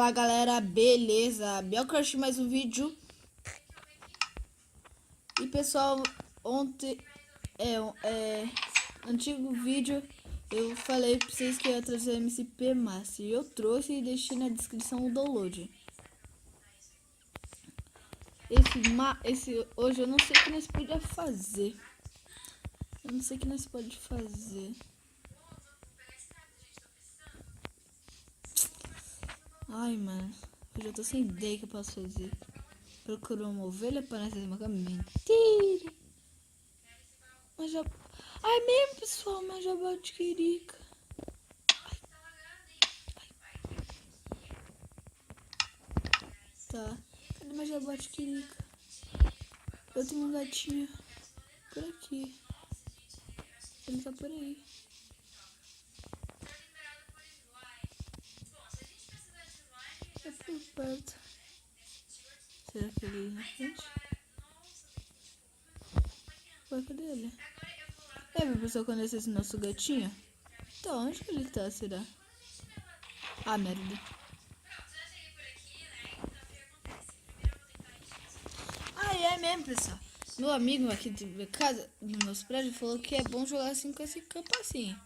Fala galera, beleza? Belcrush mais um vídeo. E pessoal, ontem antigo vídeo eu falei pra vocês que eu ia trazer MCP Master. E eu trouxe e deixei na descrição o download. Hoje eu não sei o que nós podemos fazer. Eu não sei o que nós podemos fazer. Ai, mano. Hoje eu tô sem ideia que eu posso fazer. Procurou uma ovelha para nascer uma cama. Mentira. Mas já... Ai, mesmo, pessoal. Mas já bate quirica. Tá. Cadê mais jabate quirica? Eu tenho um gatinho por aqui. Ele tá por aí. É por perto. Será que ele é na frente? Ué, cadê ele? É, meu pessoal, conhece esse nosso gatinho? Então, onde que ele tá, será? Ah, merda. Ah, é mesmo, pessoal. Meu amigo aqui de casa, no nosso prédio, falou que é bom jogar assim com esse capacinho.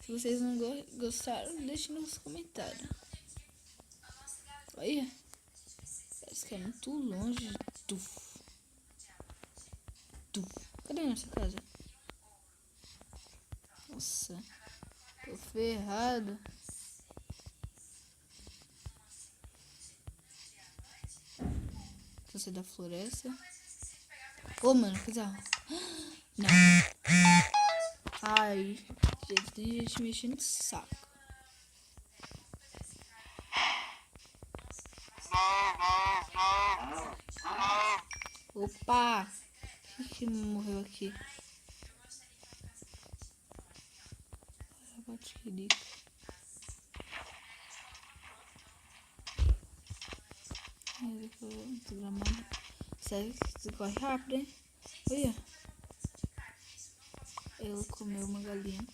Se vocês não gostaram, deixem nos comentários. Olha. Parece que é muito longe. Cadê a nossa casa? Nossa. Tô ferrado. Você da floresta. Ô, mano, coisa. Não. Ai, gente, tem gente mexendo no saco. Opa! O que morreu aqui? Sério que você corre rápido, hein? Olha. Ela comeu uma galinha.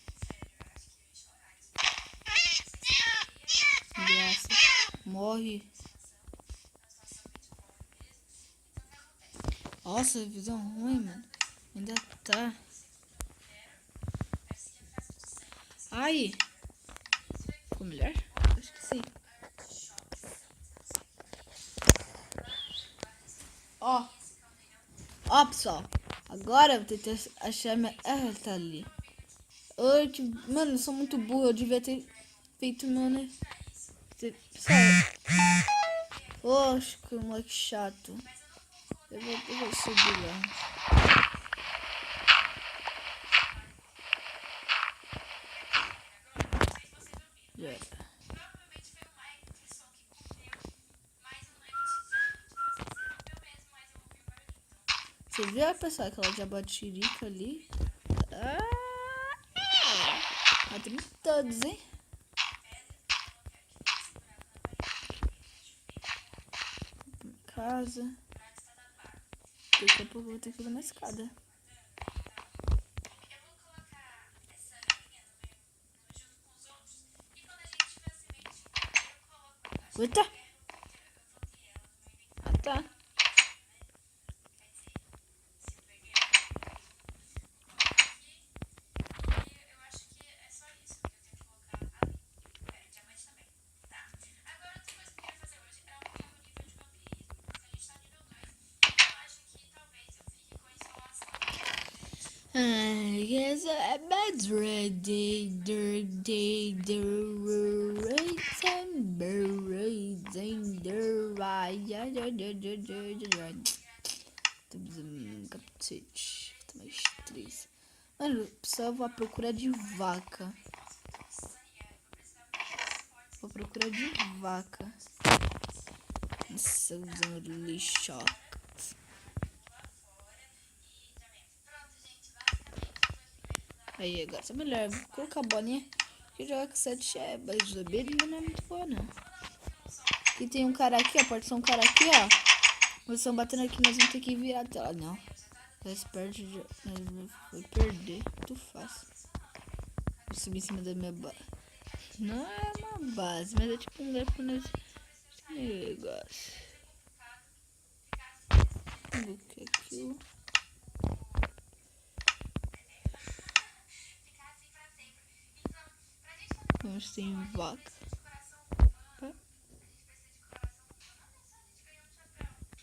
Graça. Morre. Nossa, visão ruim, mano. Ainda tá. Ai. Ficou melhor? Acho que sim. Ó. Ó, pessoal. Agora eu vou tentar achar minha... Ah, ela tá ali. Mano, eu sou muito burro. Eu devia ter feito, mano. Pessoal. Oxe, que moleque chato. Eu vou subir lá. Yeah. Você viu, pessoal, aquela jabatirica ali? Matamos todos, hein? Casa. Daqui a pouco eu vou ter que ir na escada. Eita! Ah, tá. I guess I'm ready. Capacete. Mais 3. Mano, precisava à procura de vaca. Vou procurar de vaca. Nossa, usando lixo. Aí, agora tá melhor. Vou colocar a bolinha. Porque jogar com 7 é base de abelha não é muito boa, não. Aqui tem um cara aqui, ó. Pode ser um cara aqui, ó. Vocês estão batendo aqui, nós vamos ter que virar a tela. Não. Nós vai perder. Muito fácil. Vou subir em cima da minha base. Não é uma base, mas é tipo um lugar pra nós Formigas. O que é aquilo? Vamos ter vaca.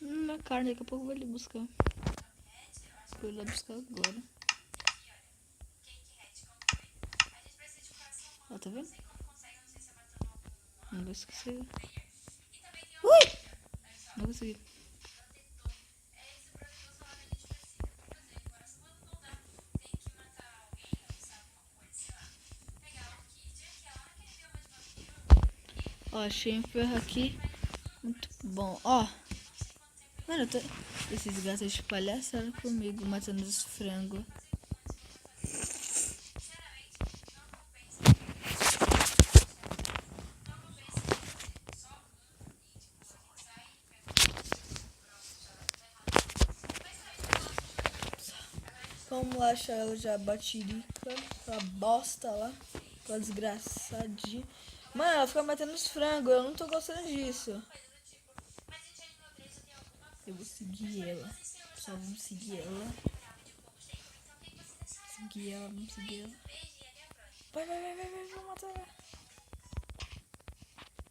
Na carne, daqui a pouco eu vou ali buscar. Vou ir lá buscar agora. Ó, tá vendo? Não vou esquecer. Ui! Não consegui. Ó, achei um ferro aqui. Muito bom. Ó. Mano, esses gatos de palhaçada comigo, matando os frangos. Vamos lá achar ela já batirica. Aquela bosta lá. Aquela desgraçadinha. Mano, ela fica matando os frangos. Eu não tô gostando disso. Eu vou seguir ela. Só vamos seguir ela. Vamos seguir ela. Vai, vamos matar ela.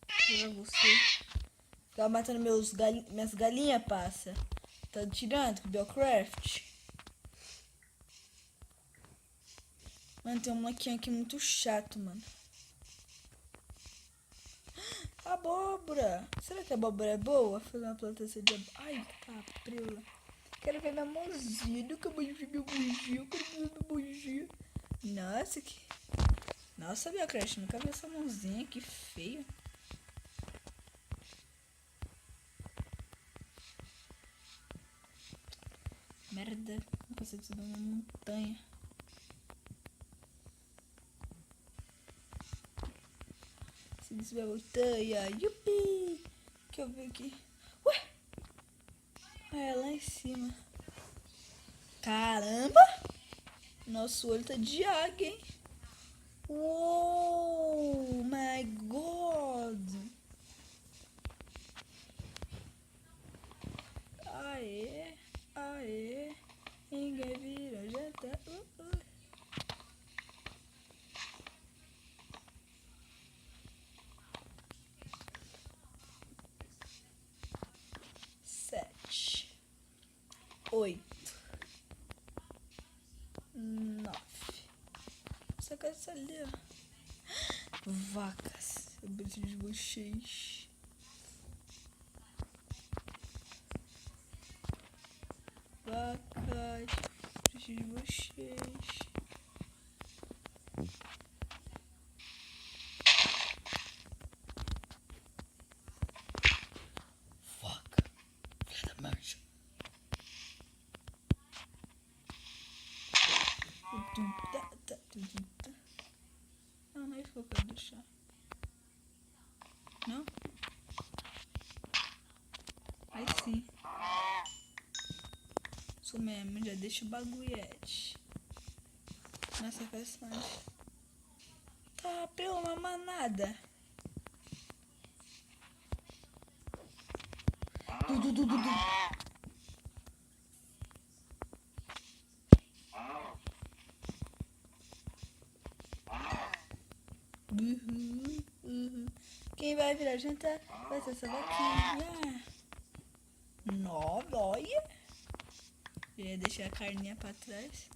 Pra você. Ficava matando minhas galinhas, passa. Tá tirando com o Biocraft. Mano, tem um molequinho aqui muito chato, mano. Abóbora! Será que a abóbora é boa? Fazer uma plantação de abóbora. Ai, caprila. Quero ver minha mãozinha. Nunca mais vi minha mãozinha. Eu quero ver minha mãozinha. Nossa, que... Nossa, Biocraft, nunca vi essa mãozinha. Que feia. Merda. Não consigo subir uma montanha. Se subir a montanha. Yupi! Que eu vi aqui. Ué! É, lá em cima. Caramba! Nosso olho tá de águia, hein? Oh my god! Aê, aê, ninguém vira, já tá. 7, 8, 9. Essa casa ali, ó. Vacas. Eu preciso de vocês. Vacas. Preciso de vocês. Vaca. Filha da marcha. Não, não é isso que eu quero deixar. Não? Aí sim. Isso mesmo, já deixa o bagulhete. Nessa questão. Tá, pela uma manada. Du. Quem vai virar jantar vai ser essa vaquinha. 9, olha. Eu ia deixar a carninha pra trás.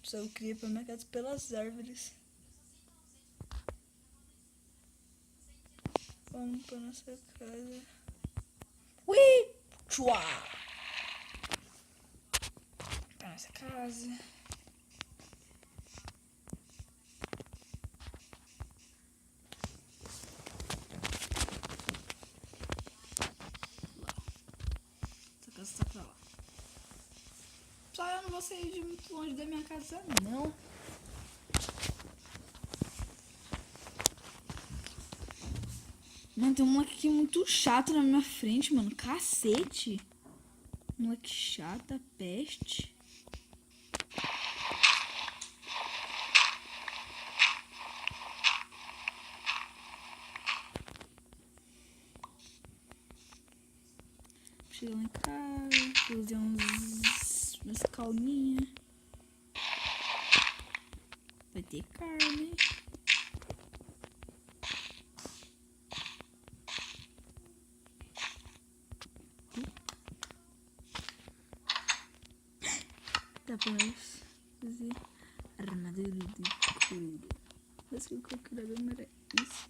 Só eu queria pra minha casa pelas árvores. Vamos pra nossa casa. Ui! Chua! Pra nossa casa. Essa casa tá pra lá. Só eu não vou sair de muito longe da minha casa, não. Mano, tem um moleque aqui muito chato na minha frente, mano. Cacete. Moleque chato, peste. Cheguei lá em casa, fazer umas calminhas. Vai ter carne. Depois fazer armadura de couro. Mas que eu quero ver é isso.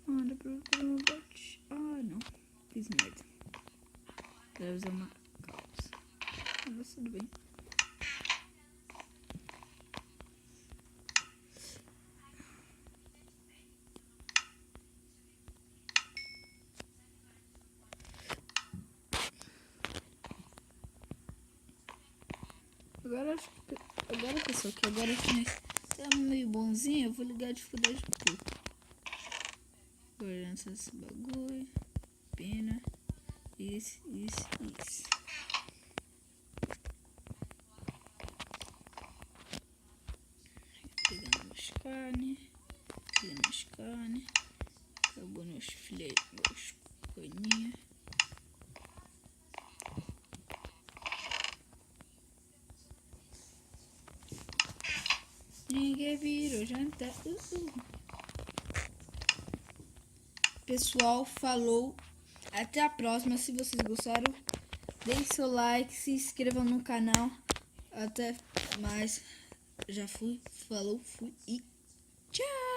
Dá pra fazer uma bote. Ah, não. Fiz merda. Quero usar uma calça. Mas tudo bem. Agora pessoal, que agora que tá meio bonzinho, eu vou ligar a dificuldade um pouco. Agora lançar esse bagulho. Pena. Isso. Pegando mais carne. Acabou meus filés, meus paninhos. Ninguém virou jantar. Pessoal, falou. Até a próxima. Se vocês gostaram, deixe seu like, se inscrevam no canal. Até mais. Já fui. Falou, fui e tchau.